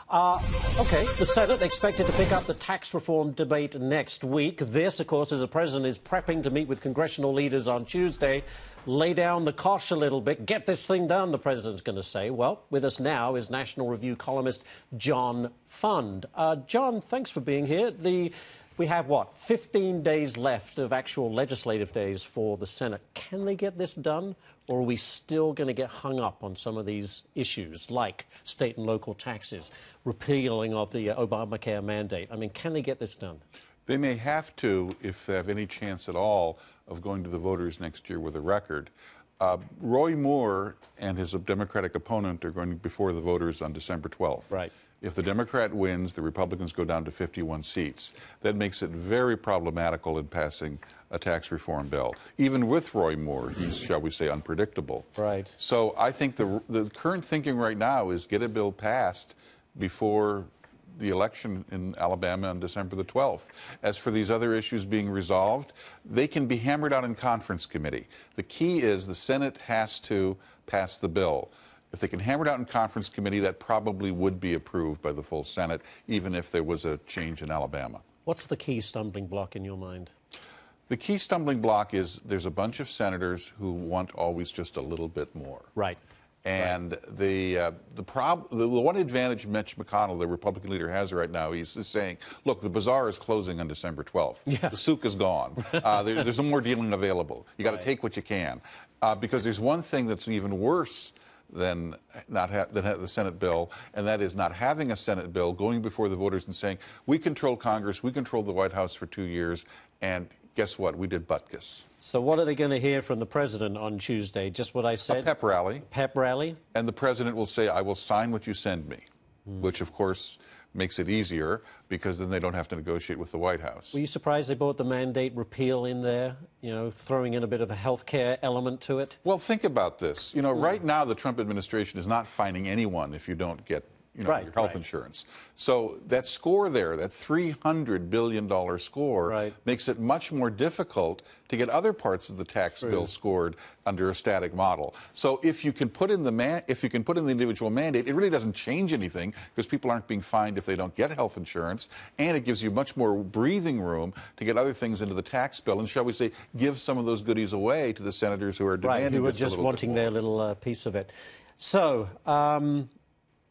Okay, the Senate expected to pick up the tax reform debate next week. This, of course, as the president is prepping to meet with congressional leaders on Tuesday, lay down the kosh a little bit, get this thing done, the president's going to say. Well, with us now is National Review columnist John Fund. John, thanks for being here. We have, 15 days left of actual legislative days for the Senate. Can they get this done, or are we still going to get hung up on some of these issues, like state and local taxes, repealing of the Obamacare mandate? I mean, can they get this done? They may have to if they have any chance at all of going to the voters next year with a record. Roy Moore and his Democratic opponent are going before the voters on December 12th. Right. If the Democrat wins, the Republicans go down to 51 seats. That makes it very problematical in passing a tax reform bill. Even with Roy Moore, he's, shall we say, unpredictable. Right. So I think the current thinking right now is get a bill passed before the election in Alabama on December the 12th. As for these other issues being resolved, they can be hammered out in conference committee. The key is the Senate has to pass the bill. If they can hammer it out in conference committee, that probably would be approved by the full Senate, even if there was a change in Alabama. What's the key stumbling block in your mind? The key stumbling block is there's a bunch of senators who want always just a little bit more. Right. And the one advantage Mitch McConnell, the Republican leader, has right now, he's saying, look, the bazaar is closing on December 12th. Yeah. The souk is gone. There's no more dealing available. You got to take what you can. Because there's one thing that's even worse than the Senate bill, and that is not having a Senate bill, going before the voters and saying, we control Congress, we controlled the White House for 2 years, and guess what? We did butkus. So what are they going to hear from the president on Tuesday? Just what I said? A pep rally. Pep rally? And the president will say, I will sign what you send me, which, of course, makes it easier because then they don't have to negotiate with the White House. Were you surprised they brought the mandate repeal in there, throwing in a bit of a health care element to it? Well, think about this. Right now the Trump administration is not fining anyone if you don't get your health insurance. So that score there, that $300 billion score, makes it much more difficult to get other parts of the tax bill scored under a static model. So if you can put in the individual mandate, it really doesn't change anything because people aren't being fined if they don't get health insurance, and it gives you much more breathing room to get other things into the tax bill and, shall we say, give some of those goodies away to the senators who are demanding who are just wanting their little piece of it. So,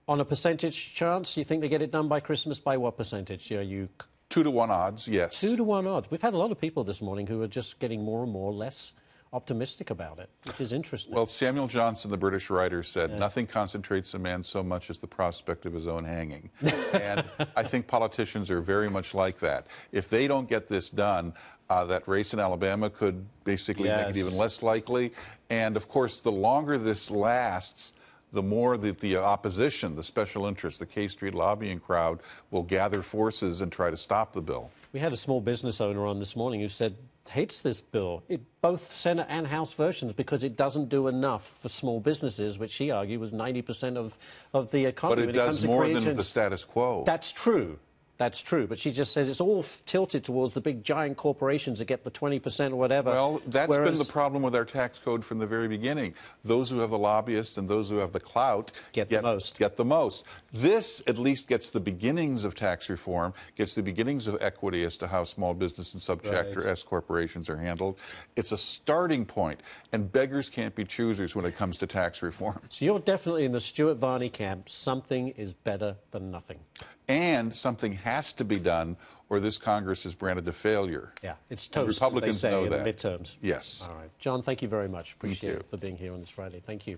on a percentage chance, you think they get it done by Christmas? By what percentage? 2 to 1 odds, yes. 2 to 1 odds. We've had a lot of people this morning who are just getting more and more less optimistic about it, which is interesting. Well, Samuel Johnson, the British writer, said, nothing concentrates a man so much as the prospect of his own hanging. And I think politicians are very much like that. If they don't get this done, that race in Alabama could basically make it even less likely. And, of course, the longer this lasts, the more that the opposition, the special interests, the K Street lobbying crowd will gather forces and try to stop the bill. We had a small business owner on this morning who said hates this bill, both Senate and House versions, because it doesn't do enough for small businesses, which she argued was 90% of the economy. But it does more than the status quo. That's true. That's true, but she just says it's all tilted towards the big giant corporations that get the 20% or whatever. Well, that's been the problem with our tax code from the very beginning. Those who have the lobbyists and those who have the clout get the most. This at least gets the beginnings of tax reform, gets the beginnings of equity as to how small business and subchapter S corporations are handled. It's a starting point, and beggars can't be choosers when it comes to tax reform. So you're definitely in the Stuart Varney camp. Something is better than nothing. And something has to be done, or this Congress is branded a failure. Yeah, it's toast, Republicans as they say know in that. the midterms. Yes. All right. John, thank you very much. Appreciate it for being here on this Friday. Thank you.